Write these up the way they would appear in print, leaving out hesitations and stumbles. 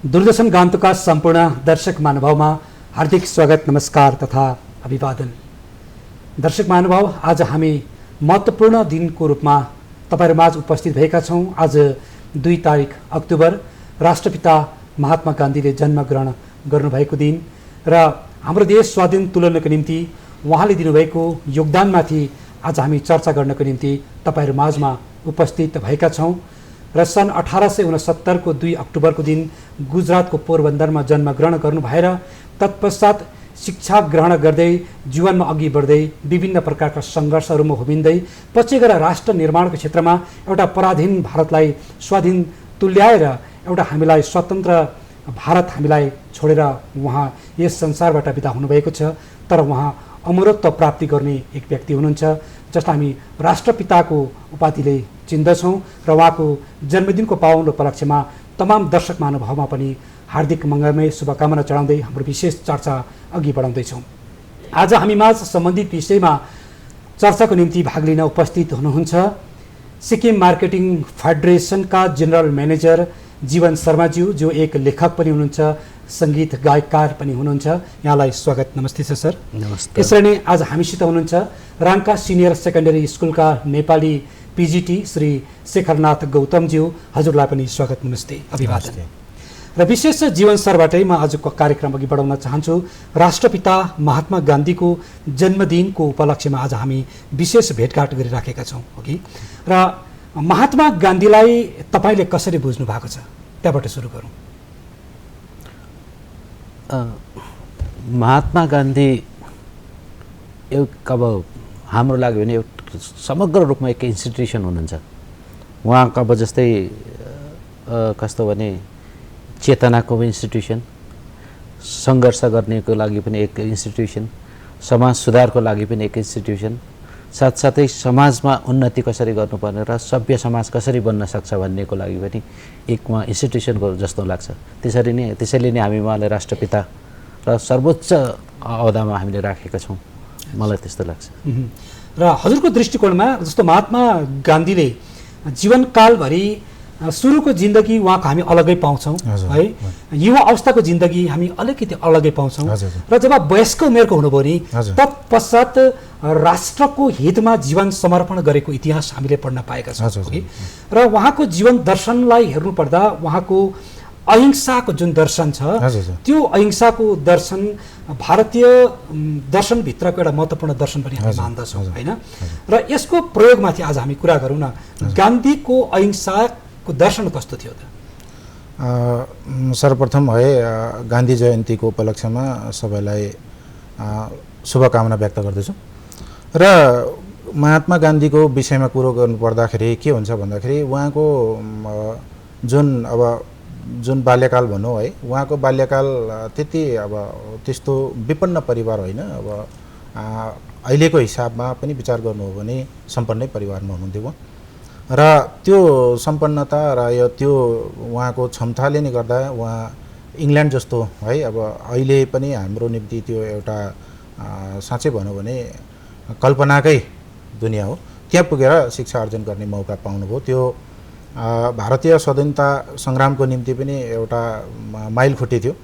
दूरदर्शन गान्तोकका सम्पूर्ण दर्शक महानुभावमा हार्दिक स्वागत, नमस्कार तथा अभिवादन। दर्शक महानुभाव, आज हामी महत्त्वपूर्ण दिनको रूपमा तपाईहरुमाझ उपस्थित भएका छौं। आज 2 तारिक अक्टोबर राष्ट्रपिता महात्मा गान्धीले जन्मग्रहण गर्नुभएको दिन र हाम्रो देश स्वाधीन तुल्याउनको निम्ति उहाँले दिनुभएको योगदानमाथि आज हामी चर्चा गर्नको निम्ति तपाईहरुमाझमा उपस्थित भएका छौं। र सन् 1869 को 2 अक्टोबरको दिन गुजरातको पोरबन्दरमा जन्मग्रहण गर्नु भएर तत्पश्चात शिक्षा ग्रहण गर्दै जीवनमा अघि बढ्दै विभिन्न प्रकारका सङ्घर्षहरूमा होमिँदै पछि गएर राष्ट्र निर्माणको क्षेत्रमा एउटा पराधीन भारतलाई स्वाधीन तुल्याएर एउटा हामीलाई स्वतन्त्र भारत हामीलाई छोडेर उहाँ यस संसारबाट बिदा हुनुभएको छ। तर उहाँ अमरत्व प्राप्ति गर्ने एक व्यक्ति हुनुहुन्छ जसलाई हामी राष्ट्रपिताको उपाधिले चिन्दछौँ र उहाँको जन्मदिनको पावन उपलक्ष्यमा तमाम दर्शक महानुभावमा पनि हार्दिक मङ्गलमय शुभकामना चढाउँदै हाम्रो विशेष चर्चा अघि बढाउँदैछौँ। आज हामीमाझ सम्बन्धित विषयमा चर्चाको निम्ति भाग लिन उपस्थित हुनुहुन्छ सिक्किम मार्केटिङ फेडरेसनका जनरल म्यानेजर जीवन शर्माज्यू, जो एक लेखक पनि हुनुहुन्छ, सङ्गीत गायककार पनि हुनुहुन्छ। यहाँलाई स्वागत, नमस्ते सर। नमस्ते। त्यसरी नै आज हामीसित हुनुहुन्छ राङ्का सिनियर सेकेन्डरी स्कुलका नेपाली पिजिटी श्री शेखरनाथ गौतमज्यू, हजुरलाई पनि स्वागत, नमस्ते, अभिवादन। र विशेष जीवन सरबाटै म आजको कार्यक्रम अघि बढाउन चाहन्छु। राष्ट्रपिता महात्मा गान्धीको जन्मदिनको उपलक्ष्यमा आज हामी विशेष भेटघाट गरिराखेका छौँ, हो कि? र महात्मा गान्धीलाई तपाईले कसरी बुझ्नु भएको छ, त्यहाँबाट सुरु गरौँ। महात्मा गान्धी अब हाम्रो लाग्यो भने समग्र रूपमा एक इन्स्टिट्युसन हुनुहुन्छ। उहाँको अब जस्तै कस्तो भने चेतनाको इन्स्टिट्युसन, सङ्घर्ष गर्नेको लागि पनि एक इन्स्टिट्युसन, समाज सुधारको लागि पनि एक इन्स्टिट्युसन, साथसाथै समाजमा उन्नति कसरी गर्नुपर्ने र सभ्य समाज कसरी बन्न सक्छ भन्नेको लागि पनि एक उहाँ इन्स्टिट्युसनको जस्तो लाग्छ। त्यसैले नै हामी उहाँलाई राष्ट्रपिता र सर्वोच्च अहदामा हामीले राखेका छौँ, मलाई त्यस्तो लाग्छ। र हजुरको दृष्टिकोणमा जस्तो महात्मा गान्धीले जीवनकालभरि सुरुको जिन्दगी उहाँको हामी अलग्गै पाउँछौँ है, युवा अवस्थाको जिन्दगी हामी अलिकति अलग्गै पाउँछौँ र जब वयस्क उमेरको हुनुभयो नि तत्पश्चात राष्ट्रको हितमा जीवन समर्पण गरेको इतिहास हामीले पढ्न पाएका छौँ कि। र उहाँको जीवन दर्शनलाई हेर्नुपर्दा उहाँको अहिंसाको जुन दर्शन छ त्यो अहिंसाको दर्शन भारतीय दर्शनभित्रको एउटा महत्त्वपूर्ण दर्शन पनि हामी मान्दछौँ होइन। र यसको प्रयोगमाथि आज हामी कुरा गरौँ न। गान्धीको अहिंसाको दर्शन कस्तो थियो त? सर्वप्रथम है गान्धी जयन्तीको उपलक्ष्यमा सबैलाई शुभकामना व्यक्त गर्दछु। र महात्मा गान्धीको विषयमा कुरो गर्नुपर्दाखेरि के हुन्छ भन्दाखेरि उहाँको जुन बाल्यकाल भनौँ है, उहाँको बाल्यकाल त्यति अब त्यस्तो विपन्न परिवार होइन। अब अहिलेको हिसाबमा पनि विचार गर्नु हो भने सम्पन्नै परिवारमा हुनुहुन्थ्यो उहाँ। र त्यो सम्पन्नता र यो त्यो उहाँको क्षमताले नै गर्दा उहाँ इङ्ल्यान्ड जस्तो है, अब अहिले पनि हाम्रो निम्ति त्यो एउटा साँच्चै भनौँ भने कल्पनाकै दुनियाँ हो। त्यहाँ पुगेर शिक्षा आर्जन गर्ने मौका पाउनुभयो। त्यो भारतीय स्वाधीनता सङ्ग्रामको निम्ति पनि एउटा माइलखुट्टी थियो।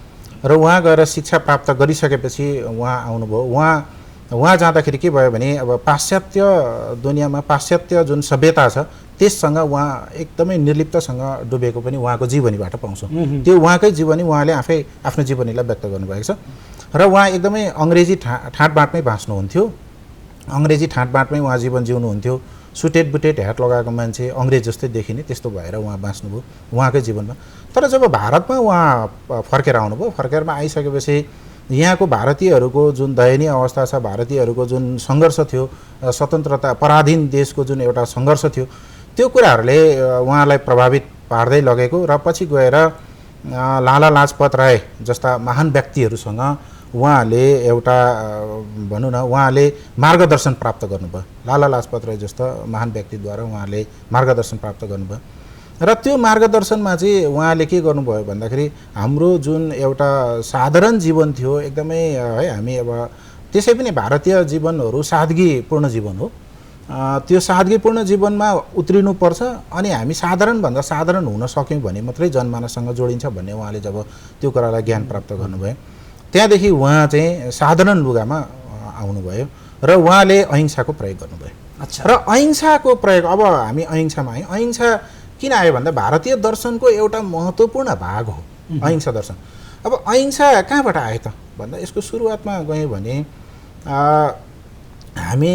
र उहाँ गएर शिक्षा प्राप्त गरिसकेपछि उहाँ आउनुभयो। उहाँ जाँदाखेरि के भयो भने अब पाश्चात्य दुनियाँमा पाश्चात्य जुन सभ्यता छ त्यससँग उहाँ एकदमै निर्लिप्तसँग डुबेको पनि उहाँको जीवनीबाट पाउँछौँ। त्यो उहाँकै जीवनी उहाँले आफै आफ्नो जीवनीलाई व्यक्त गर्नुभएको छ। र उहाँ एकदमै अङ्ग्रेजी ठाँटबाँटमै बाँच्नुहुन्थ्यो, अङ्ग्रेजी ठाँटबाँटमै उहाँ जीवन जिउनुहुन्थ्यो। सुटेड बुटेड ह्याट लगाएको मान्छे अङ्ग्रेज जस्तै देखिने, त्यस्तो भएर उहाँ बाँच्नुभयो उहाँकै जीवनमा। तर जब भारतमा उहाँ फर्केर आउनुभयो, फर्केरमा आइसकेपछि यहाँको भारतीयहरूको जुन दयनीय अवस्था छ, भारतीयहरूको जुन सङ्घर्ष थियो, स्वतन्त्रता पराधीन देशको जुन एउटा सङ्घर्ष थियो, त्यो कुराहरूले उहाँलाई प्रभावित पार्दै लगेको र पछि गएर लाला लाजपत राय जस्ता महान व्यक्तिहरूसँग उहाँले एउटा भनौँ न उहाँले मार्गदर्शन प्राप्त गर्नुभयो। लाला लाजपत राय जस्ता महान व्यक्तिद्वारा उहाँले मार्गदर्शन प्राप्त गर्नुभयो। र त्यो मार्गदर्शनमा चाहिँ उहाँले के गर्नुभयो भन्दाखेरि हाम्रो जुन एउटा साधारण जीवन थियो एकदमै है, हामी अब त्यसै पनि भारतीय जीवनहरू सादगीपूर्ण जीवन हो। त्यो सादगीपूर्ण जीवनमा उत्रिनुपर्छ अनि हामी साधारणभन्दा साधारण हुन सक्यौँ भने मात्रै जनमानससँग जोडिन्छ भन्ने उहाँले जब त्यो कुरालाई ज्ञान प्राप्त गर्नुभयो त्यहाँदेखि उहाँ चाहिँ साधारण लुगामा आउनुभयो र उहाँले अहिंसाको प्रयोग गर्नुभयो। अच्छा। र अहिंसाको प्रयोग अब हामी अहिंसामा आयौँ। अहिंसा किन आयो भन्दा भारतीय दर्शनको एउटा महत्त्वपूर्ण भाग हो अहिंसा दर्शन। अब अहिंसा कहाँबाट आयो त भन्दा यसको सुरुवातमा गयौँ भने हामी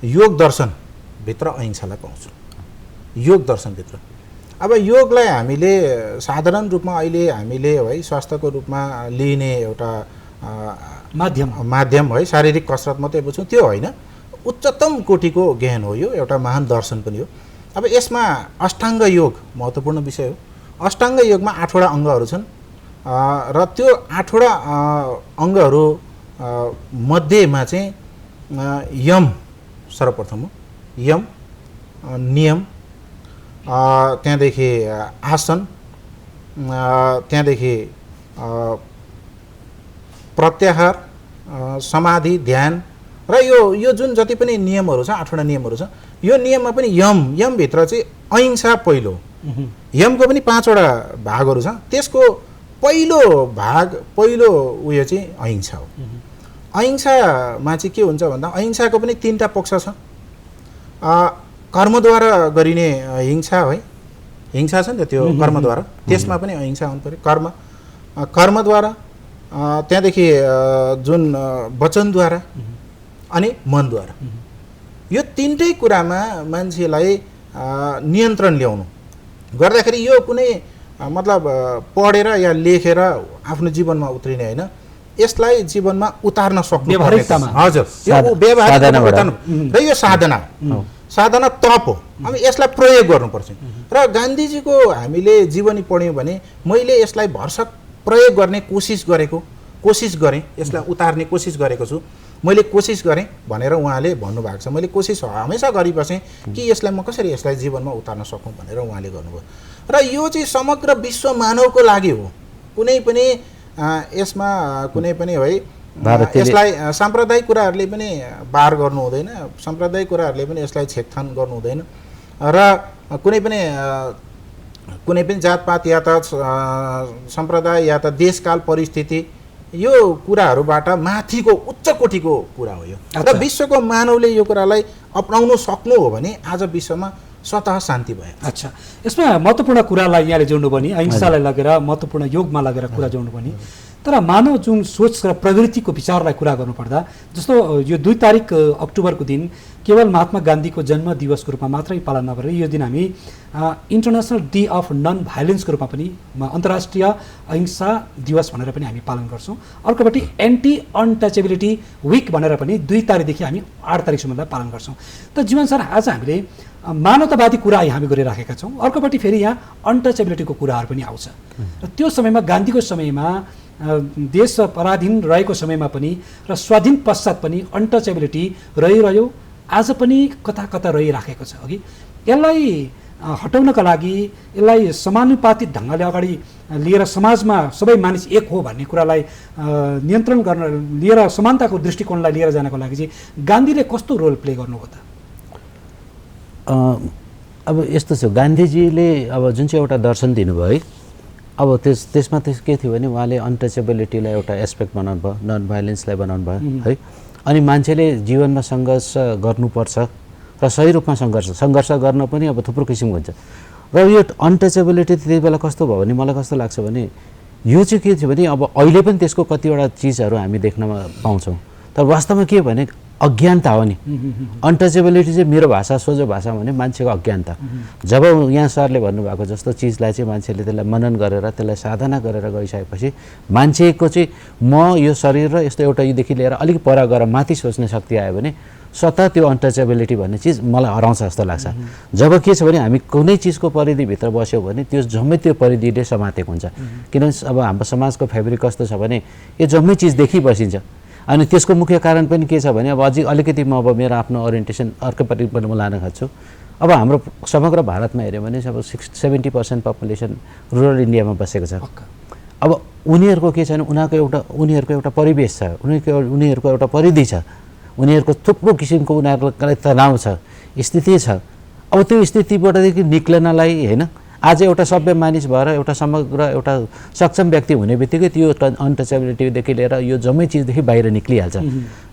योग दर्शनभित्र अहिंसालाई पाउँछौँ। योग दर्शनभित्र अब योगलाई हामीले साधारण रूपमा अहिले हामीले है स्वास्थ्यको रूपमा लिने एउटा माध्यम है शारीरिक कसरत मात्रै बुझ्छौँ त्यो होइन, उच्चतम कोटिको ज्ञान हो यो, एउटा महान दर्शन पनि हो। अब यसमा अष्टाङ्ग योग महत्त्वपूर्ण विषय हो। अष्टाङ्ग योगमा 8वटा अङ्गहरू छन् र त्यो 8वटा अङ्गहरू मध्येमा चाहिँ यम सर्वप्रथम हो। यम, नियम, त्यहाँदेखि आसन, त्यहाँदेखि प्रत्याहार, समाधि, ध्यान र यो जुन जति पनि नियमहरू छ 8वटा नियमहरू छ यो नियममा पनि यमभित्र चाहिँ अहिंसा पहिलो। यमको पनि 5वटा भागहरू छ, त्यसको पहिलो उयो चाहिँ अहिंसा हो। अहिंसामा चाहिँ के हुन्छ भन्दा अहिंसाको पनि 3टा पक्ष छ। कर्मद्वारा गरिने हिंसा है, हिंसा छ नि त त्यो कर्मद्वारा, त्यसमा पनि अहिंसा हुनु पर्यो। कर्मद्वारा, त्यहाँदेखि जुन वचनद्वारा अनि मनद्वारा, यो 3टै कुरामा मान्छेलाई नियन्त्रण ल्याउनु गर्दाखेरि यो कुनै मतलब पढेर या लेखेर आफ्नो जीवनमा उत्रिने होइन, यसलाई जीवनमा उतार्न सक्नु व्यवहारिकतामा। हजुर, यो व्यवहारिकतामा उतार्नु र यो साधना हो, साधना तप हो। अब यसलाई प्रयोग गर्नुपर्छ र गान्धीजीको हामीले जीवनी पढ्यौँ भने मैले यसलाई भरसक प्रयोग गर्ने कोसिस गरेँ, यसलाई उतार्ने कोसिस गरेको छु, मैले कोसिस गरेँ भनेर उहाँले भन्नुभएको छ। मैले कोसिस हमेसा गरिबसेँ कि यसलाई म कसरी यसलाई जीवनमा उतार्न सकौँ भनेर उहाँले गर्नुभयो। र यो चाहिँ समग्र विश्व मानवको लागि हो। कुनै पनि यसमा कुनै पनि है यसलाई साम्प्रदायिक कुराहरूले पनि बार गर्नु हुँदैन, साम्प्रदायिक कुराहरूले पनि यसलाई छेकथान गर्नु हुँदैन र कुनै पनि जातपात या त सम्प्रदाय या त देशकाल परिस्थिति यो कुराहरूबाट माथिको उच्च कोटिको कुरा हो यो। र विश्वको मानवले यो कुरालाई अपनाउनु सक्नु हो भने आज विश्वमा स्वतः शान्ति भयो। अच्छा, यसमा महत्त्वपूर्ण कुरालाई यहाँले जोड्नु पनि अहिंसालाई लगेर महत्त्वपूर्ण योगमा लगेर कुरा जोड्नु पनि, तर मानव जुन सोच र प्रवृत्तिको विचारलाई कुरा गर्नुपर्दा जस्तो यो 2 तारिक अक्टोबरको दिन केवल महात्मा गान्धीको जन्म दिवसको रूपमा मात्रै पालन नगरेर यो दिन हामी इन्टरनेसनल डे अफ नन भाइलेन्सको रूपमा पनि अन्तर्राष्ट्रिय अहिंसा दिवस भनेर पनि हामी पालन गर्छौँ। अर्कोपट्टि एन्टी अनटचेबिलिटी विक भनेर पनि 2 तारिकदेखि हामी 8 तारिकसम्मलाई पालन गर्छौँ। त जीवन सर, आज हामीले मानवतावादी कुरा हामी गरिराखेका छौँ, अर्कोपट्टि फेरि यहाँ अनटचेबिलिटीको कुराहरू पनि आउँछ र त्यो समयमा गान्धीको समयमा देश पराधीन रहेको समयमा पनि र स्वाधीन पश्चात पनि अनटचेबिलिटी रहिरह्यो, आज पनि कता कता रहिराखेको छ। अघि यसलाई हटाउनका लागि, यसलाई समानुपातिक ढङ्गले अगाडि लिएर समाजमा सबै मानिस एक हो भन्ने कुरालाई नियन्त्रण गर्न लिएर समानताको दृष्टिकोणलाई लिएर जानको लागि चाहिँ गान्धीले कस्तो रोल प्ले गर्नुभयो त? अब यस्तो छ, गान्धीजीले अब जुन चाहिँ एउटा दर्शन दिनुभयो है, अब त्यसमा के थियो भने उहाँले अनटचेबिलिटीलाई एउटा एस्पेक्ट बनाउनु भयो, नन भाइलेन्सलाई बनाउनु भयो है। अनि मान्छेले जीवनमा सङ्घर्ष गर्नुपर्छ र सही रूपमा सङ्घर्ष गर्न पनि अब थुप्रो किसिमको हुन्छ र यो अनटचेबिलिटी त्यति बेला कस्तो भयो भने मलाई कस्तो लाग्छ भने यो चाहिँ के थियो भने अब अहिले पनि त्यसको कतिवटा चिजहरू हामी देख्नमा पाउँछौँ, तर वास्तवमा के भने अज्ञानता हो नि। अनटचेबिलिटी चाहिँ मेरो भाषा सोझो भाषा भने मान्छेको अज्ञानता। जब यहाँ सरले भन्नुभएको जस्तो चिजलाई चाहिँ मान्छेले त्यसलाई मनन गरेर त्यसलाई साधना गरेर गइसकेपछि मान्छेको चाहिँ म यो शरीर र यस्तो एउटा योदेखि लिएर अलिक पर गएर माथि सोच्ने शक्ति आयो भने स्वतः त्यो अनटचेबिलिटी भन्ने चिज मलाई हराउँछ जस्तो लाग्छ। जब के छ भने हामी कुनै चिजको परिधिभित्र बस्यौँ भने त्यो जम्मै त्यो परिधिले समातेको हुन्छ। किनभने अब हाम्रो समाजको फेब्रिक कस्तो छ भने यो जम्मै चिज देखिबसिन्छ। अनि त्यसको मुख्य कारण पनि के छ भने अब अझै अलिकति म अब मेरो आफ्नो ओरिएन्टेसन अर्कोपट्टि पनि म लान खोज्छु। अब हाम्रो समग्र भारतमा हेऱ्यो भने अब 70% पपुलेसन रुरल इन्डियामा बसेको छ। अब उनीहरूको के छ भने उनीहरूको एउटा परिवेश छ, उनीहरूको एउटा परिधि छ, उनीहरूको थुप्रो किसिमको उनीहरूलाई तनाव छ। स्थिति छ। अब त्यो स्थितिबाटदेखि निक्लनलाई होइन आज एउटा सभ्य मानिस भएर एउटा समग्र एउटा सक्षम व्यक्ति हुने बित्तिकै त्यो अनटचेबिलिटीदेखि लिएर यो जम्मै चिजदेखि बाहिर निक्लिहाल्छ।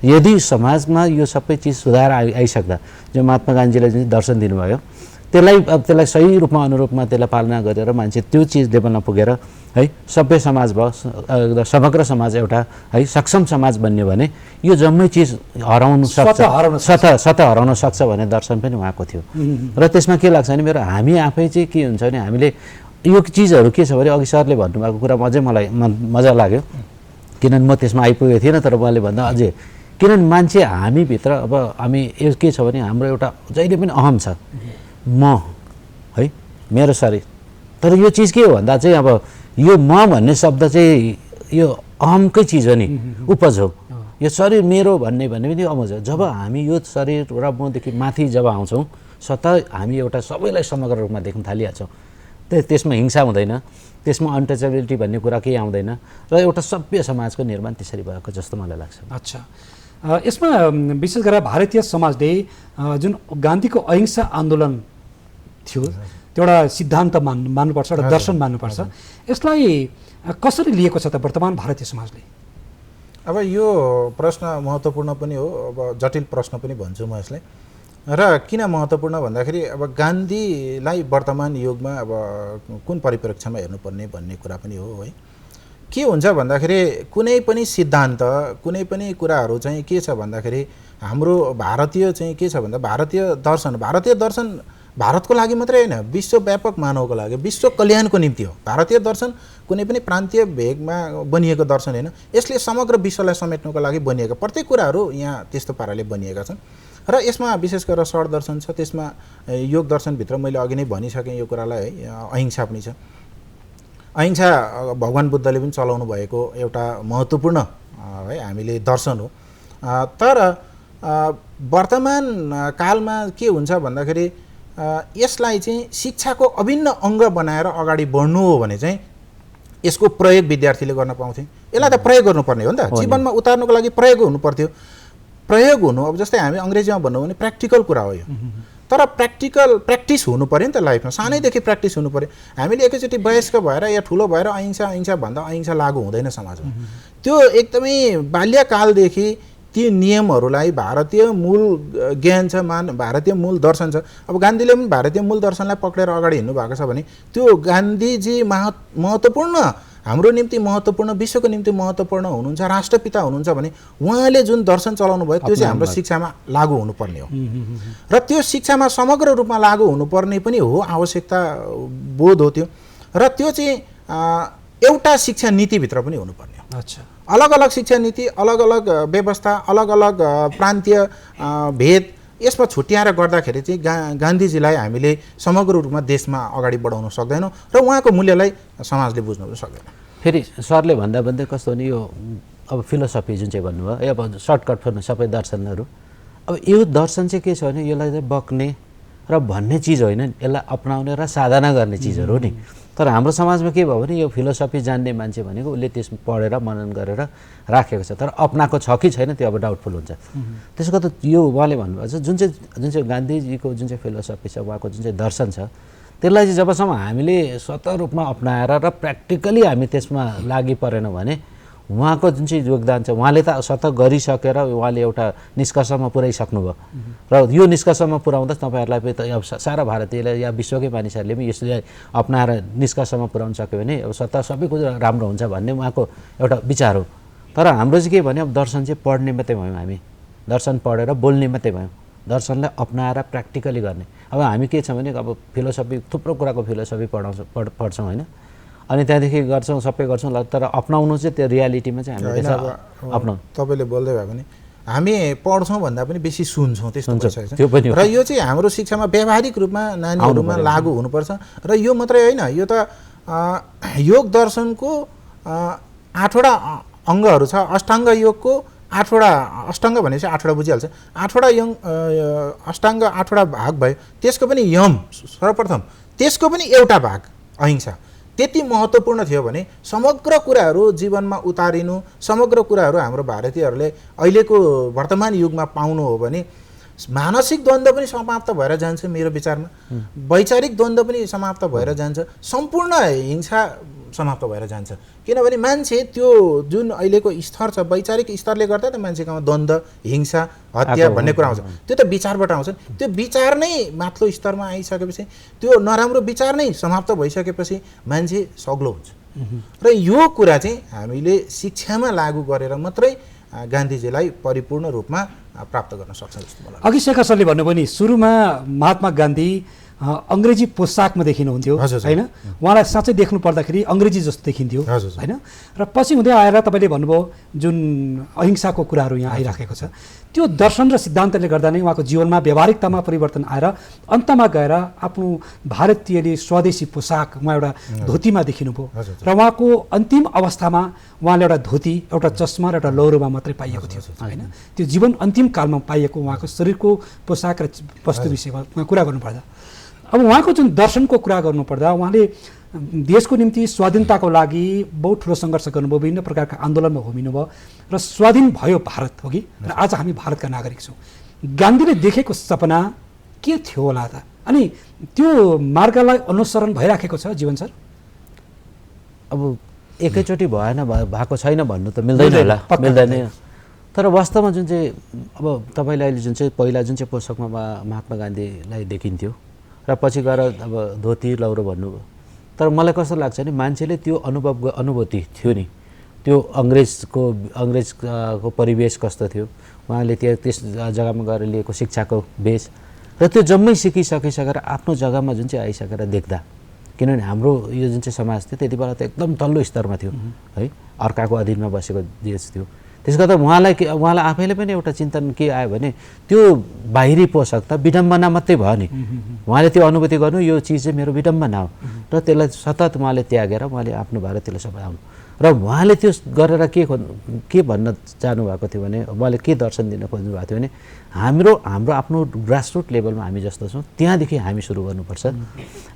यदि समाजमा यो सबै चिज सुधार आइसक्दा जो महात्मा गान्धीले जुन दर्शन दिनुभयो त्यसलाई सही रूपमा अनुरूपमा त्यसलाई पालना गरेर मान्छे त्यो चिज लेभलमा पुगेर है सभ्य समाज भयो समग्र समाज एउटा है सक्षम समाज बन्यो भने यो जम्मै चिज हराउन सक्छ, सतह हराउन सक्छ भन्ने दर्शन पनि उहाँको थियो। र त्यसमा के लाग्छ भने मेरो हामी आफै चाहिँ के हुन्छ भने हामीले यो चिजहरू के छ भने अघि सरले भन्नुभएको कुरा अझै मलाई मजा लाग्यो किनभने म त्यसमा आइपुगेको थिइनँ तर उहाँले भन्दा अझै किनभने मान्छे हामीभित्र अब हामी के छ भने हाम्रो एउटा जहिले पनि अहम छ म है मेरो शरीर। तर यो चिज के हो भन्दा चाहिँ अब यो म भन्ने शब्द चाहिँ यो अहमकै चिज हो नि, उपज हो। यो शरीर मेरो भन्ने पनि अमज हो। जब हामी यो शरीर र मदेखि माथि जब आउँछौँ स्वतः हामी एउटा सबैलाई समग्र रूपमा देख्न थालिहाल्छौँ। त्यसमा हिंसा हुँदैन, त्यसमा अनटचेबिलिटी भन्ने कुरा केही आउँदैन र एउटा सभ्य समाजको निर्माण त्यसरी भएको जस्तो मलाई लाग्छ। अच्छा, यसमा विशेष गरेर भारतीय समाजले जुन गान्धीको अहिंसा आन्दोलन थियो त्यो एउटा सिद्धान्त मान्नुपर्छ, एउटा दर्शन मान्नुपर्छ, यसलाई कसरी लिएको छ त वर्तमान भारतीय समाजले? अब यो प्रश्न महत्त्वपूर्ण पनि हो, अब जटिल प्रश्न पनि भन्छु म यसलाई। र किन महत्त्वपूर्ण भन्दाखेरि अब गान्धीलाई वर्तमान युगमा अब कुन परिप्रेक्ष्यमा हेर्नुपर्ने भन्ने कुरा पनि हो है। के हुन्छ भन्दाखेरि कुनै पनि सिद्धान्त कुनै पनि कुराहरू चाहिँ के छ भन्दाखेरि हाम्रो भारतीय चाहिँ के छ भन्दा भारतीय दर्शन भारतको लागि मात्रै होइन विश्वव्यापक मानवको लागि विश्व कल्याणको निम्ति हो। भारतीय दर्शन कुनै पनि प्रान्तीय भेगमा बनिएको दर्शन होइन, यसले समग्र विश्वलाई समेट्नको लागि बनिएका प्रत्येक कुराहरू यहाँ त्यस्तो पाराले बनिएका छन्। र यसमा विशेष गरेर षड दर्शन छ, त्यसमा योग दर्शनभित्र मैले अघि नै भनिसकेँ यो कुरालाई है, अहिंसा पनि छ। अहिंसा भगवान बुद्धले पनि चलाउनु भएको एउटा महत्त्वपूर्ण है हामीले दर्शन हो। तर वर्तमान कालमा के हुन्छ भन्दाखेरि यसलाई चाहिँ शिक्षाको अभिन्न अङ्ग बनाएर अगाडि बढ्नु हो भने चाहिँ यसको प्रयोग विद्यार्थीले गर्न पाउँथे। यसलाई त प्रयोग गर्नुपर्ने हो नि त, जीवनमा उतार्नुको लागि प्रयोग हुनुपर्थ्यो। प्रयोग हुनु अब जस्तै हामी अङ्ग्रेजीमा भन्नु भने प्र्याक्टिकल कुरा हो यो। तर प्र्याक्टिस हुनु पऱ्यो नि त लाइफमा, सानैदेखि प्र्याक्टिस हुनु पऱ्यो। हामीले एकैचोटि वयस्क भएर या ठुलो भएर अहिंसा भन्दा अहिंसा लागु हुँदैन समाजमा। त्यो एकदमै बाल्यकालदेखि ती नियमहरूलाई भारतीय मूल ज्ञान छ, भारतीय मूल दर्शन छ। अब गान्धीले पनि भारतीय मूल दर्शनलाई पक्रेर अगाडि हिँड्नु भएको छ भने त्यो गान्धीजी महत्त्वपूर्ण हाम्रो निम्ति महत्त्वपूर्ण विश्वको निम्ति महत्त्वपूर्ण हुनुहुन्छ, राष्ट्रपिता हुनुहुन्छ भने उहाँले जुन दर्शन चलाउनु भयो त्यो चाहिँ हाम्रो शिक्षामा लागु हुनुपर्ने हो। र त्यो शिक्षामा समग्र रूपमा लागु हुनुपर्ने पनि हो, आवश्यकता बोध हो त्यो। र त्यो चाहिँ एउटा शिक्षा नीतिभित्र पनि हुनुपर्ने हो। अच्छा, अलग अलग शिक्षा नीति, अलग अलग व्यवस्था, अलग अलग प्रान्तीय भेद यसमा छुट्याएर गर्दाखेरि चाहिँ गान्धीजीलाई हामीले समग्र रूपमा देशमा अगाडि बढाउन सक्दैनौँ र उहाँको मूल्यलाई समाजले बुझ्न पनि सक्दैन। फेरि सरले भन्दै कस्तो भने यो अब फिलोसफी जुन चाहिँ भन्नुभयो अब सर्टकट फर्नु सबै दर्शनहरू, अब यो दर्शन चाहिँ के छ भने यसलाई चाहिँ बक्ने र भन्ने चिज होइन, यसलाई अपनाउने र साधना गर्ने चिजहरू हो नि। तर हाम्रो समाजमा के भयो भने यो फिलोसफी जान्ने मान्छे भनेको उसले त्यसमा पढेर मनन गरेर राखेको छ, तर अपनाएको छ कि छैन त्यो अब डाउटफुल हुन्छ। त्यसको त यो उहाँले भन्नुभएको छ जुन चाहिँ गान्धीजीको जुन चाहिँ फिलोसफी छ, उहाँको जुन चाहिँ दर्शन छ, त्यसलाई चाहिँ जबसम्म हामीले स्वतः रूपमा अपनाएर र प्र्याक्टिकली हामी त्यसमा लागि परेनौँ भने उहाँको जुन चाहिँ योगदान छ उहाँले त स्वतः गरिसकेर उहाँले एउटा निष्कर्षमा पुर्याइसक्नुभयो र यो निष्कर्षमा पुर्याउँदा तपाईँहरूलाई पनि अब सारा भारतीयले या विश्वकै मानिसहरूले पनि यसलाई अपनाएर निष्कर्षमा पुर्याउन सक्यो भने अब स्वतः सबै कुरा राम्रो हुन्छ भन्ने उहाँको एउटा विचार हो। तर हाम्रो चाहिँ के भने अब दर्शन चाहिँ पढ्ने मात्रै भयौँ हामी, दर्शन पढेर बोल्ने मात्रै भयौँ, दर्शनलाई अपनाएर प्र्याक्टिकली गर्ने। अब हामी के छ भने अब फिलोसफी थुप्रो कुराको फिलोसफी पढ्छौँ होइन, अनि त्यहाँदेखि गर्छौँ सबै गर्छौँ, तर अपनाउनु चाहिँ त्यो रियालिटीमा चाहिँ हामीले अपनाउनु। तपाईँले बोल्दै भयो भने हामी पढ्छौँ भन्दा पनि बेसी सुन्छौँ, त्यस्तो भइसकेको छ। र यो चाहिँ हाम्रो शिक्षामा व्यावहारिक रूपमा नानीहरूमा लागु हुनुपर्छ। र यो मात्रै होइन, यो त योग दर्शनको 8वटा अङ्गहरू छ। अष्टाङ्ग योगको 8वटा, अष्टाङ्ग भनेपछि 8वटा बुझिहाल्छ, 8वटा अष्टाङ्ग 8वटा भाग भयो। त्यसको पनि यम सर्वप्रथम, त्यसको पनि एउटा भाग अहिंसा त्यति महत्त्वपूर्ण थियो भने समग्र कुराहरू जीवनमा उतारिनु, समग्र कुराहरू हाम्रो भारतीयहरूले अहिलेको वर्तमान युगमा पाउनु हो भने मानसिक द्वन्द्व पनि समाप्त भएर जान्छ मेरो विचारमा, वैचारिक द्वन्द्व पनि समाप्त भएर जान्छ, सम्पूर्ण हिंसा समाप्त भएर जान्छ। किनभने मान्छे त्यो जुन अहिलेको स्तर छ वैचारिक स्तरले गर्दा त मान्छेकोमा द्वन्द्व, हिंसा, हत्या भन्ने कुरा आउँछ, त्यो त विचारबाट आउँछ। त्यो विचार नै माथिल्लो स्तरमा आइसकेपछि, त्यो नराम्रो विचार नै समाप्त भइसकेपछि मान्छे सग्लो हुन्छ। र यो कुरा चाहिँ हामीले शिक्षामा लागू गरेर मात्रै गान्धीजीलाई परिपूर्ण रूपमा प्राप्त गर्न सक्छ जस्तो मलाई लाग्छ। अघि शेखर सरले भन्नुभयो नि सुरुमा महात्मा गान्धी अङ्ग्रेजी पोसाकमा देखिनुहुन्थ्यो होइन, उहाँलाई साँच्चै देख्नु पर्दाखेरि अङ्ग्रेजी जस्तो देखिन्थ्यो होइन, र पछि हुँदै आएर तपाईँले भन्नुभयो जुन अहिंसाको कुराहरू यहाँ आइराखेको छ, त्यो दर्शन र सिद्धान्तले गर्दा नै उहाँको जीवनमा व्यावहारिकतामा परिवर्तन आएर अन्तमा गएर आफ्नो भारतीयले स्वदेशी पोसाक उहाँ एउटा धोतीमा देखिनुभयो र उहाँको अन्तिम अवस्थामा उहाँले एउटा धोती, एउटा चस्मा र एउटा लौरोमा मात्रै पाइएको थियो होइन। त्यो जीवन अन्तिम कालमा पाइएको उहाँको शरीरको पोसाक र वस्तु विषयमा कुरा गर्नुपर्दा, अब उहाँको जुन दर्शनको कुरा गर्नुपर्दा उहाँले देशको निम्ति स्वाधीनताको लागि बहुत ठुलो सङ्घर्ष गर्नुभयो, विभिन्न प्रकारका आन्दोलनमा होमिनुभयो र स्वाधीन भयो भारत हो कि, र आज हामी भारतका नागरिक छौँ। गान्धीले देखेको सपना के थियो होला त, अनि त्यो मार्गलाई अनुसरण भइराखेको छ जीवन सर? अब एकैचोटि भएको छैन भन्नु त मिल्दैन होला, मिल्दैन। तर वास्तवमा जुन चाहिँ अब तपाईँले अहिले जुन चाहिँ पहिला जुन चाहिँ पोसाकमा महात्मा गान्धीलाई देखिन्थ्यो र पछि गएर अब धोती लौरो भन्नुभयो, तर मलाई कस्तो लाग्छ नि मान्छेले त्यो अनुभूति थियो नि, त्यो अङ्ग्रेजको परिवेश कस्तो थियो, उहाँले त्यस जग्गामा गएर लिएको शिक्षाको बेस र त्यो जम्मै सिकिसकेर आफ्नो जग्गामा जुन चाहिँ आइसकेर देख्दा, किनभने हाम्रो यो जुन चाहिँ समाज थियो त्यति बेला त एकदम तल्लो स्तरमा थियो है, अर्काको अधीनमा बसेको देश थियो। त्यसको त उहाँलाई आफैले पनि एउटा चिन्तन के आयो भने त्यो बाहिरी पोसाक त विडम्बना मात्रै भयो नि, उहाँले त्यो अनुभूति गर्नु यो चिज चाहिँ मेरो विडम्बना हो र त्यसलाई सतत उहाँले त्यागेर उहाँले आफ्नो भारतीयलाई सबै आउनु र उहाँले त्यो गरेर के भन्न चाहनुभएको थियो भने, उहाँले के दर्शन दिन खोज्नु भएको थियो भने हाम्रो आफ्नो ग्रासरुट लेभलमा हामी जस्तो छौँ त्यहाँदेखि हामी सुरु गर्नुपर्छ,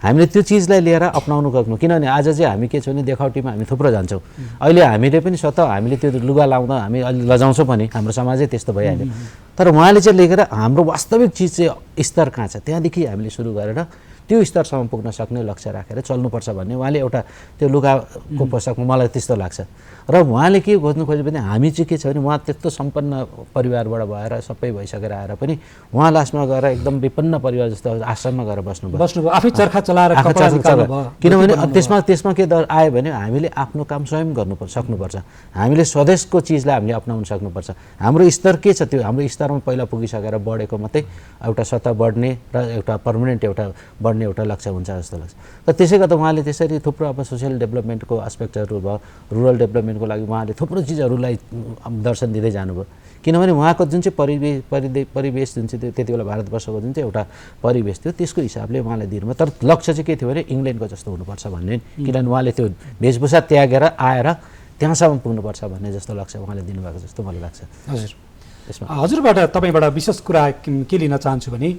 हामीले त्यो चिजलाई लिएर अपनाउनु सक्नु। किनभने आज चाहिँ हामी के छ भने देखावटीमा हामी थुप्रो जान्छौँ, अहिले हामीले पनि स्वतः हामीले त्यो लुगा लाउँदा हामी अलि लजाउँछौँ पनि, हाम्रो समाजै त्यस्तो भइहाल्यो। तर उहाँले चाहिँ लेखेर हाम्रो वास्तविक चिज चाहिँ स्तर कहाँ छ त्यहाँदेखि हामीले सुरु गरेर त्यो स्तरसम्म पुग्न सक्ने लक्ष्य राखेर चल्नुपर्छ भन्ने उहाँले एउटा त्यो लुगाको पोसाकमा मलाई त्यस्तो लाग्छ। र उहाँले के खोज्नु खोज्यो भने हामी चाहिँ के छ भने उहाँ त्यस्तो सम्पन्न परिवारबाट भएर सबै भइसकेर आएर पनि उहाँ लास्टमा गएर एकदम विपन्न परिवार जस्तो आश्रममा गएर बस्नुभयो, आफै चर्खा चलाएर, किनभने त्यसमा के आयो भने हामीले आफ्नो काम स्वयं सक्नुपर्छ, हामीले स्वदेशको चिजलाई हामीले अपनाउन सक्नुपर्छ। हाम्रो स्तर के छ त्यो हाम्रो स्तरमा पहिला पुगिसकेर बढेको मात्रै एउटा सतह बढ्ने र एउटा पर्मानेन्ट एउटा बढ्ने एउटा लक्ष्य हुन्छ जस्तो लाग्छ। र त्यसै गर्दा उहाँले त्यसरी थुप्रो अब सोसियल डेभलपमेन्टको एस्पेक्टहरू भयो, रुरल डेभलपमेन्टको लागि उहाँले थुप्रो चिजहरूलाई दर्शन दिँदै जानुभयो। किनभने उहाँको जुन चाहिँ परिवेश जुन चाहिँ त्यति बेला भारतवर्षको जुन चाहिँ एउटा परिवेश थियो त्यसको हिसाबले उहाँलाई दिनुभयो। तर लक्ष्य चाहिँ के थियो भने इङ्ल्यान्डको जस्तो हुनुपर्छ भन्ने, किनभने उहाँले त्यो वेशभूषा त्यागेर आएर त्यहाँसम्म पुग्नुपर्छ भन्ने जस्तो लक्ष्य उहाँले दिनुभएको जस्तो मलाई लाग्छ। हजुर, हजुरबाट तपाईँबाट विशेष कुरा के लिन चाहन्छु भने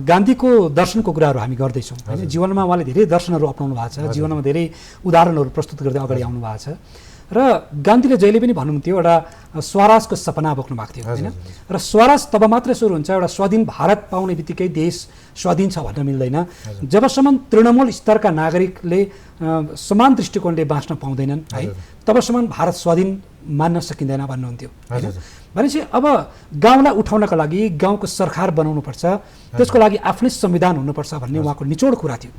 गान्धीको दर्शनको कुराहरू हामी गर्दैछौँ होइन, जीवनमा उहाँले धेरै दर्शनहरू अपनाउनु भएको छ, जीवनमा धेरै उदाहरणहरू प्रस्तुत गर्दै अगाडि आउनु भएको छ र गान्धीले जहिले पनि भन्नुहुन्थ्यो एउटा स्वराजको सपना बोक्नु भएको थियो होइन, र स्वराज तब मात्रै सुरु हुन्छ एउटा स्वाधीन भारत पाउने बित्तिकै देश स्वाधीन छ भन्न मिल्दैन, जबसम्म तृणमूल स्तरका नागरिकले समान दृष्टिकोणले बाँच्न पाउँदैनन् है तबसम्म भारत स्वाधीन मान्न सकिँदैन भन्नुहुन्थ्यो होइन। भनेपछि अब गाउँलाई उठाउनका लागि गाउँको सरकार बनाउनुपर्छ, त्यसको लागि आफ्नै संविधान हुनुपर्छ भन्ने उहाँको निचोड कुरा थियो।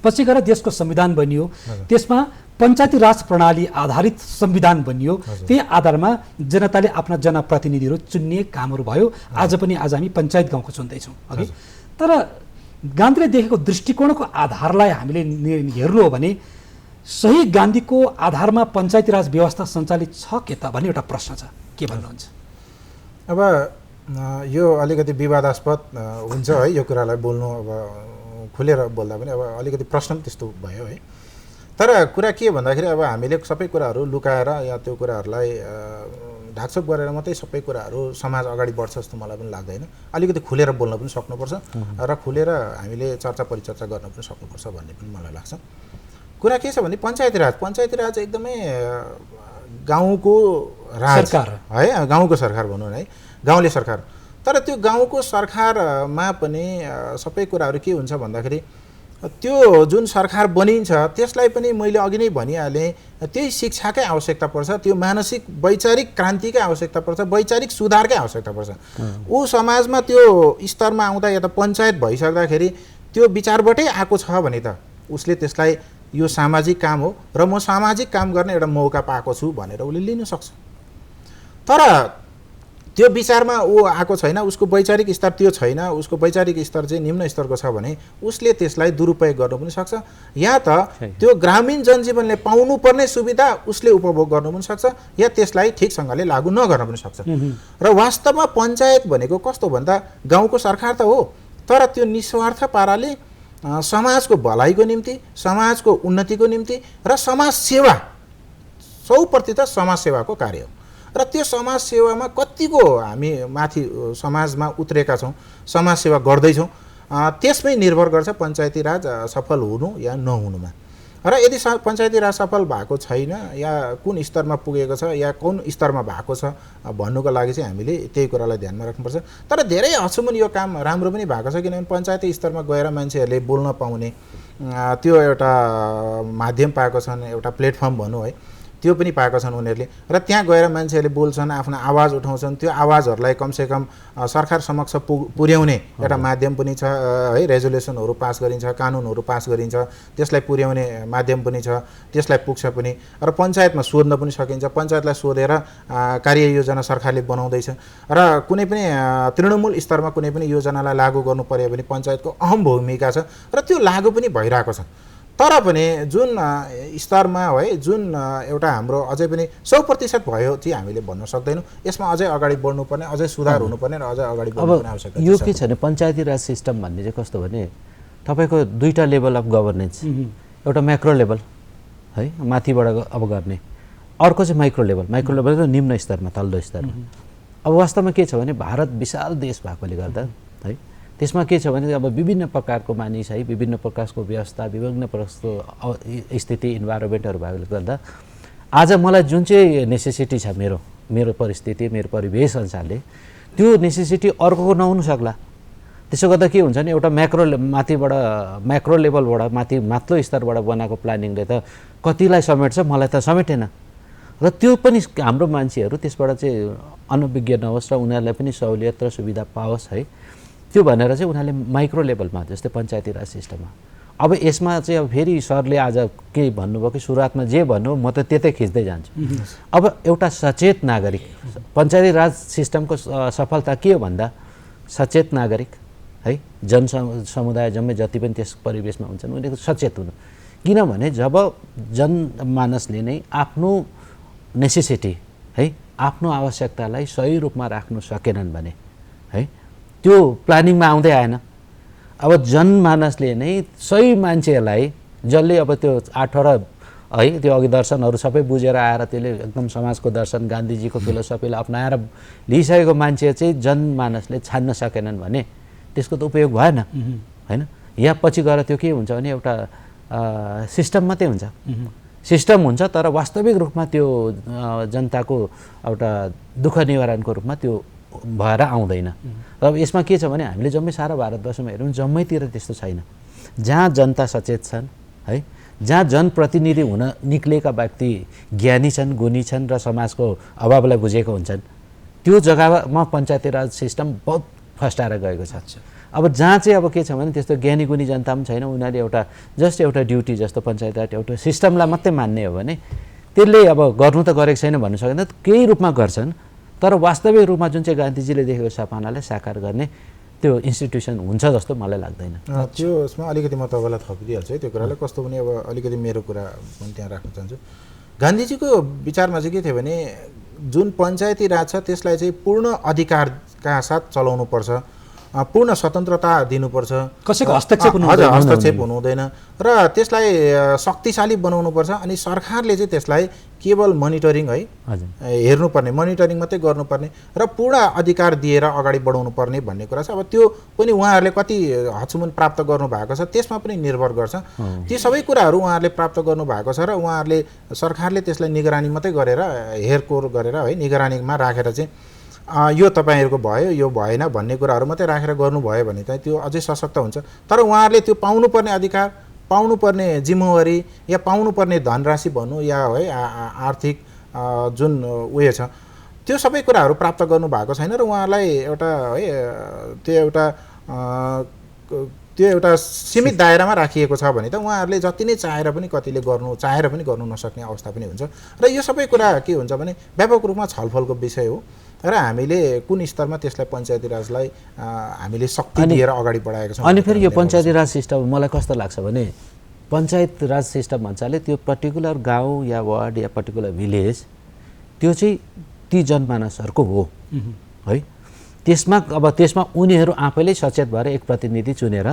पछि गएर देशको संविधान बनियो, त्यसमा पञ्चायती राज प्रणाली आधारित संविधान बनियो, त्यही आधारमा जनताले आफ्ना जनप्रतिनिधिहरू चुन्ने कामहरू भयो। आज हामी पञ्चायत गाउँको चुन्दैछौँ अघि। तर गान्धीले देखेको दृष्टिकोणको आधारलाई हामीले हेर्नु हो भने सही गान्धीको आधारमा पञ्चायती राज व्यवस्था सञ्चालित छ के त भन्ने एउटा प्रश्न छ, के भन्नुहुन्छ? अब यो अलिकति विवादास्पद हुन्छ है, यो कुरालाई बोल्नु अब खुलेर बोल्दा पनि अब अलिकति प्रश्न पनि त्यस्तो भयो है। तर कुरा के भन्दाखेरि अब हामीले सबै कुराहरू लुकाएर या त्यो कुराहरूलाई ढाकछोप गरेर मात्रै सबै कुराहरू समाज अगाडि बढ्छ जस्तो मलाई पनि लाग्दैन। अलिकति खुलेर बोल्न पनि सक्नुपर्छ र खुलेर हामीले चर्चा परिचर्चा गर्न पनि सक्नुपर्छ भन्ने पनि मलाई लाग्छ। कुरा के छ भने पञ्चायती राज एकदमै गाउँको राज है, गाउँको सरकार भनौँ है, गाउँले सरकार। तर त्यो गाउँको सरकारमा पनि सबै कुराहरू के हुन्छ भन्दाखेरि त्यो जुन सरकार बनिन्छ त्यसलाई पनि मैले अघि नै भनिहालेँ त्यही शिक्षाकै आवश्यकता पर्छ, त्यो मानसिक वैचारिक क्रान्तिकै आवश्यकता पर्छ, वैचारिक सुधारकै आवश्यकता पर्छ। ऊ समाजमा त्यो स्तरमा आउँदा या त पञ्चायत भइसक्दाखेरि त्यो विचारबाटै आएको छ भने त उसले त्यसलाई यो सामाजिक काम हो र म सामाजिक काम गर्ने एउटा मौका पाएको छु भनेर उसले लिन सक्छ। तर त्यो विचारमा ऊ आएको छैन, उसको वैचारिक स्तर त्यो छैन, उसको वैचारिक स्तर चाहिँ निम्न स्तरको छ भने उसले त्यसलाई दुरुपयोग गर्नु पनि सक्छ, या त त्यो ग्रामीण जनजीवनले पाउनुपर्ने सुविधा उसले उपभोग गर्नु पनि सक्छ, या त्यसलाई ठिकसँगले लागू नगर्न पनि सक्छ। र वास्तवमा पञ्चायत भनेको कस्तो भन्दा गाउँको सरकार त हो, तर त्यो निस्वार्थ पाराले समाजको भलाइको निम्ति, समाजको उन्नतिको निम्ति र समाज सेवा 100% समाज सेवाको कार्य हो। र त्यो समाज सेवामा कतिको हामी माथि समाजमा उत्रेका छौँ, समाज सेवा गर्दैछौँ, त्यसमै निर्भर गर्छ पञ्चायती राज सफल हुनु या नहुनुमा। र यदि पञ्चायती राज सफल भएको छैन या कुन स्तरमा पुगेको छ या कुन स्तरमा भएको छ भन्नुको लागि चाहिँ हामीले त्यही कुरालाई ध्यानमा राख्नुपर्छ। तर धेरै हदसम्म यो काम राम्रो पनि भएको छ, किनभने पञ्चायती स्तरमा गएर मान्छेहरूले बोल्न पाउने त्यो एउटा माध्यम पाएको छन्, एउटा प्लेटफर्म भनौँ है, त्यो पनि पाएका छन् उनीहरूले। र त्यहाँ गएर मान्छेहरूले बोल्छन्, आफ्नो आवाज उठाउँछन्, त्यो आवाजहरूलाई कमसेकम सरकार समक्ष पुर्याउने एउटा माध्यम पनि छ है। रेजोल्युसनहरू पास गरिन्छ, कानुनहरू पास गरिन्छ, त्यसलाई पुर्याउने माध्यम पनि छ, त्यसलाई पुग्छ पनि। र पञ्चायतमा सोध्न पनि सकिन्छ, पञ्चायतलाई सोधेर कार्ययोजना सरकारले बनाउँदैछ। र कुनै पनि तृणमूल स्तरमा कुनै पनि योजनालाई लागू गर्नु पर्यो भने पञ्चायतको अहम भूमिका छ र त्यो लागू पनि भइरहेको छ। तर पनि जुन स्तरमा है, जुन एउटा हाम्रो अझै पनि 100% भयो चाहिँ हामीले भन्न सक्दैनौँ। यसमा अझै अगाडि बढ्नुपर्ने, अझै सुधार हुनुपर्ने र अझै अगाडि बढ्नुपर्ने आवश्यकता छ। यो के छ भने पञ्चायती राज सिस्टम भन्ने चाहिँ कस्तो भने तपाईँको दुईवटा लेभल अफ गभर्नेन्स, एउटा म्याक्रो लेभल है माथिबाट अब गर्ने, अर्को चाहिँ माइक्रो लेभल। माइक्रो लेभल त निम्न स्तरमा, तल्लो स्तरमा। अब वास्तवमा के छ भने भारत विशाल देश भएकोले गर्दा है त्यसमा के छ भने अब विभिन्न प्रकारको मानिस है, विभिन्न प्रकारको व्यवस्था, विभिन्न प्रकारको स्थिति इन्भाइरोमेन्टहरू भएकोले गर्दा आज मलाई जुन चाहिँ नेसेसिटी छ मेरो परिस्थिति, मेरो परिवेश अनुसारले त्यो नेसेसिटी अर्कोको नहुन सक्ला। त्यसो गर्दा के हुन्छ भने एउटा म्याक्रो लेभलबाट माथिल्लो स्तरबाट बनाएको प्लानिङले त कतिलाई समेट्छ, मलाई त समेटेन। र त्यो पनि हाम्रो मान्छेहरू त्यसबाट चाहिँ अनभिज्ञ नहोस् र उनीहरूलाई पनि सहुलियत र सुविधा पाओस् है, त्यो भनेर चाहिँ उनीहरूले माइक्रो लेभलमा जस्तै पञ्चायती राज सिस्टममा। अब यसमा चाहिँ अब फेरि सरले आज के भन्नुभयो कि सुरुवातमा जे भन्नु म त त्यतै खिच्दै जान्छु। अब एउटा सचेत नागरिक, पञ्चायती राज सिस्टमको सफलता के हो भन्दा सचेत नागरिक है, समुदाय जम्मै जति पनि त्यस परिवेशमा हुन्छन् उनीहरू सचेत हुनु। किनभने जब जनमानसले नै आफ्नो नेसेसिटी है, आफ्नो आवश्यकतालाई सही रूपमा राख्नु सकेनन् भने है त्यो प्लानिङमा आउँदै आएन। अब जनमानसले नै सही मान्छेलाई जसले अब त्यो 18 है त्यो अघि दर्शनहरू सबै बुझेर आएर त्यसले एकदम समाजको दर्शन गान्धीजीको फिलोसफीलाई अपनाएर लिइसकेको मान्छे चाहिँ जनमानसले छान्न सकेनन् भने त्यसको त उपयोग भएन हैन। यहाँ पछि गएर त्यो के हुन्छ भने एउटा सिस्टम मात्रै हुन्छ, सिस्टम हुन्छ तर वास्तविक रूपमा त्यो जनताको एउटा दुःख निवारणको रूपमा त्यो भएर आउँदैन। र यसमा के छ भने हामीले जम्मै सारा भारतवर्षमा हेऱ्यौँ जम्मैतिर त्यस्तो छैन। जहाँ जनता सचेत छन् है, जहाँ जनप्रतिनिधि हुन निक्लेका व्यक्ति ज्ञानी छन्, गुणी छन् र समाजको अभावलाई बुझेको हुन्छन्, त्यो जग्गामा पञ्चायती राज सिस्टम बहुत फस्टाएर गएको छ। अब जहाँ चाहिँ अब के छ भने त्यस्तो ज्ञानी गुणी जनता पनि छैन, उनीहरूले एउटा ड्युटी जस्तो पञ्चायत राज एउटा सिस्टमलाई मात्रै मान्ने हो भने त्यसले अब गर्नु त गरेको छैन भन्नु सकिँदैन, केही रूपमा गर्छन् तर वास्तविक रूपमा जुन चाहिँ गान्धीजीले देखेको सपनालाई साकार गर्ने त्यो इन्स्टिट्युसन हुन्छ जस्तो मलाई लाग्दैन। त्यो यसमा अलिकति म तपाईँलाई थपिदिइहाल्छु है त्यो कुरालाई। कस्तो भने अब अलिकति मेरो कुरा पनि त्यहाँ राख्न चाहन्छु। गान्धीजीको विचारमा चाहिँ के थियो भने जुन पञ्चायती राज छ त्यसलाई चाहिँ पूर्ण अधिकारका साथ चलाउनुपर्छ, पूर्ण स्वतन्त्रता दिनुपर्छ, कसैको हस्तक्षेप हुनु हुँदैन र त्यसलाई शक्तिशाली बनाउनुपर्छ। अनि सरकारले चाहिँ त्यसलाई केवल मोनिटरिङ है हेर्नुपर्ने, मोनिटरिङ मात्रै गर्नुपर्ने र पूर्ण अधिकार दिएर अगाडि बढाउनु पर्ने भन्ने कुरा छ। अब त्यो पनि उहाँहरूले कति हदसम्म प्राप्त गर्नु भएको छ त्यसमा पनि निर्भर गर्छ। ती सबै कुराहरू उहाँहरूले प्राप्त गर्नु भएको छ र उहाँहरूले सरकारले त्यसलाई निगरानी मात्रै गरेर हेरकोर गरेर है निगरानीमा राखेर चाहिँ यो तपाईँहरूको भयो यो भएन भन्ने कुराहरू मात्रै राखेर गर्नुभयो भने चाहिँ त्यो अझै सशक्त हुन्छ। तर उहाँहरूले त्यो पाउनुपर्ने अधिकार, पाउनुपर्ने जिम्मेवारी या पाउनुपर्ने धनराशि भनौँ या है आर्थिक जुन उयो छ त्यो सबै कुराहरू प्राप्त गर्नुभएको छैन र उहाँलाई एउटा है त्यो एउटा सीमित दायरामा राखिएको छ भने त उहाँहरूले जति नै चाहेर पनि कतिले चाहेर पनि गर्नु नसक्ने अवस्था पनि हुन्छ। र यो सबै कुरा के हुन्छ भने व्यापक रूपमा छलफलको विषय हो र हामीले कुन स्तरमा त्यसलाई पञ्चायती राजलाई हामीले शक्ति दिएर अगाडि बढाएका छौँ। अनि फेरि यो पञ्चायती राज सिस्टम मलाई कस्तो लाग्छ भने पञ्चायत राज सिस्टम भन्नाले त्यो पर्टिकुलर गाउँ या वार्ड या पर्टिकुलर भिलेज त्यो चाहिँ ती जनमानसहरूको हो है। त्यसमा उनीहरू आफैले सचेत भएर एक प्रतिनिधि चुनेर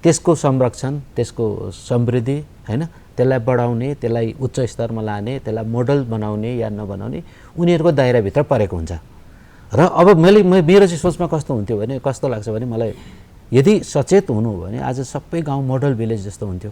त्यसको संरक्षण, त्यसको समृद्धि हैन, त्यसलाई बढाउने, त्यसलाई उच्च स्तरमा लाने, त्यसलाई मोडल बनाउने या नबनाउने उनीहरूको दायराभित्र परेको हुन्छ। र अब मेरो चाहिँ सोचमा कस्तो हुन्थ्यो भने कस्तो लाग्छ भने मलाई यदि सचेत हुनु हो भने आज सबै गाउँ मोडल भिलेज जस्तो हुन्थ्यो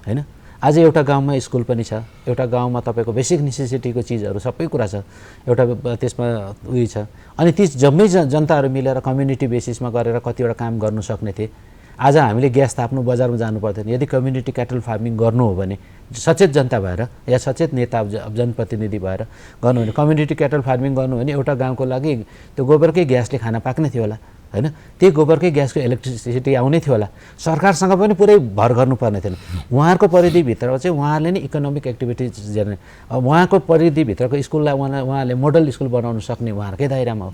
हैन। आज एउटा गाउँमा स्कुल पनि छ, एउटा गाउँमा तपाईँको बेसिक नेसेसिटीको चिजहरू सबै कुरा छ, एउटा त्यसमा उयो छ। अनि ती जम्मै जनताहरू मिलेर कम्युनिटी बेसिसमा गरेर कतिवटा काम गर्नु सक्ने थिए। आज हामीले ग्यास ताप्नु बजारमा जानु पर्दैन। यदि कम्युनिटी क्याटल फार्मिङ गर्नु हो भने सचेत जनता भएर या सचेत नेता जनप्रतिनिधि भएर गर्नु भने कम्युनिटी क्याटल फार्मिङ गर्नु भने एउटा गाउँको लागि त्यो गोबरकै ग्यासले खाना पाक्ने थियो होला हैन, त्यही गोबरकै ग्यासको इलेक्ट्रिसिटी आउने थियो होला। सरकारसँग पनि पुरै भर गर्नुपर्ने थिएन। उहाँहरूको परिधिभित्र चाहिँ उहाँहरूले नै इकोनोमिक एक्टिभिटिज जेनरेट, उहाँको परिधिभित्रको स्कुललाई उहाँले मोडल स्कुल बनाउन सक्ने उहाँहरूकै दायरामा हो।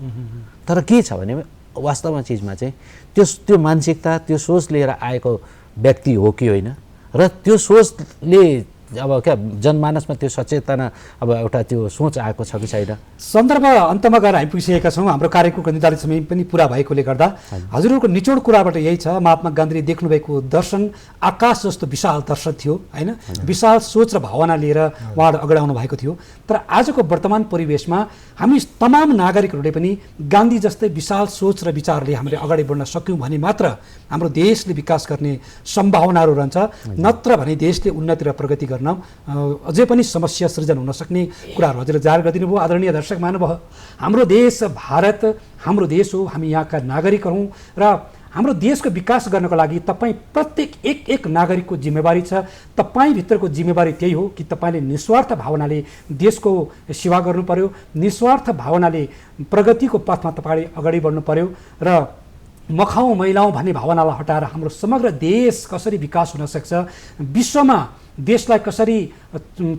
तर के छ भने वास्तवमा चिजमा चाहिँ त्यो मानसिकता, त्यो सोच लिएर आएको व्यक्ति हो कि होइन, र त्यो सोचले अब क्या जनमानसमा त्यो सचेतना अब एउटा त्यो सोच आएको छ कि छैन। सन्दर्भ अन्तमा गएर हामी पुगिसकेका छौँ। हाम्रो कार्यक्रमको निर्धारित समय पनि पुरा भएकोले गर्दा हजुरहरूको निचोड कुराबाट यही छ, महात्मा गान्धीले देख्नुभएको दर्शन आकाश जस्तो विशाल दर्शन थियो हैन, विशाल सोच र भावना लिएर उहाँहरू अगाडि आउनु भएको थियो। तर आजको वर्तमान परिवेशमा हामी तमाम नागरिकहरूले पनि गान्धी जस्तै विशाल सोच र विचारले हामीले अगाडि बढ्न सक्यौँ भने मात्र हाम्रो देशले विकास गर्ने सम्भावनाहरू रहन्छ, नत्र भने देशले उन्नति र प्रगति गर्न अझै पनि समस्या सृजन हुन सक्ने कुराहरू हजुरले जाहेर गरिदिनु भयो। आदरणीय दर्शक महानुभाव, हाम्रो देश भारत हाम्रो देश हो, हामी यहाँका नागरिक हौँ र हाम्रो देशको विकास गर्नको लागि तपाईँ प्रत्येक एक नागरिकको जिम्मेवारी छ। तपाईँभित्रको जिम्मेवारी त्यही हो कि तपाईँले निस्वार्थ भावनाले देशको सेवा गर्नु पर्यो, निस्वार्थ भावनाले प्रगतिको पथमा तपाईँले अगाडि बढ्नु पर्यो र म खाउँ मैलाउँ भन्ने भावनालाई हटाएर हाम्रो समग्र देश कसरी विकास हुन सक्छ, विश्वमा देशलाई कसरी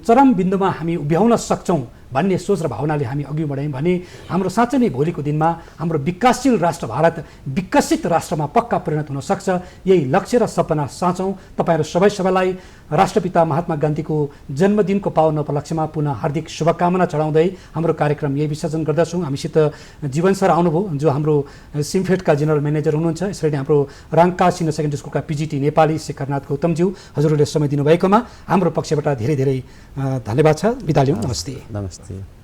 चरम बिन्दुमा हामी उभ्याउन सक्छौँ भन्ने सोच र भावनाले हामी अघि बढ्यौँ भने हाम्रो साँच्चै नै भोलिको दिनमा हाम्रो विकासशील राष्ट्र भारत विकसित राष्ट्रमा पक्का परिणत हुन सक्छ। यही लक्ष्य र सपना साँचौँ। तपाईँहरू सबैलाई राष्ट्रपिता महात्मा गान्धीको जन्मदिनको पावन उपलक्ष्यमा पुनः हार्दिक शुभकामना चढाउँदै हाम्रो कार्यक्रम यही विसर्जन गर्दछौँ। हामीसित जीवन सर आउनुभयो, जो हाम्रो सिमफेडका जेनरल म्यानेजर हुनुहुन्छ। यसरी नै हाम्रो राङ्का सिनियर सेकेन्डरी स्कुलका पिजिटी नेपाली शेखरनाथ गौतमज्यू, हजुरहरूले समय दिनुभएकोमा हाम्रो पक्षबाट धेरै धेरै धन्यवाद छ। बिदा लिउँ। नमस्ते। नमस्ते।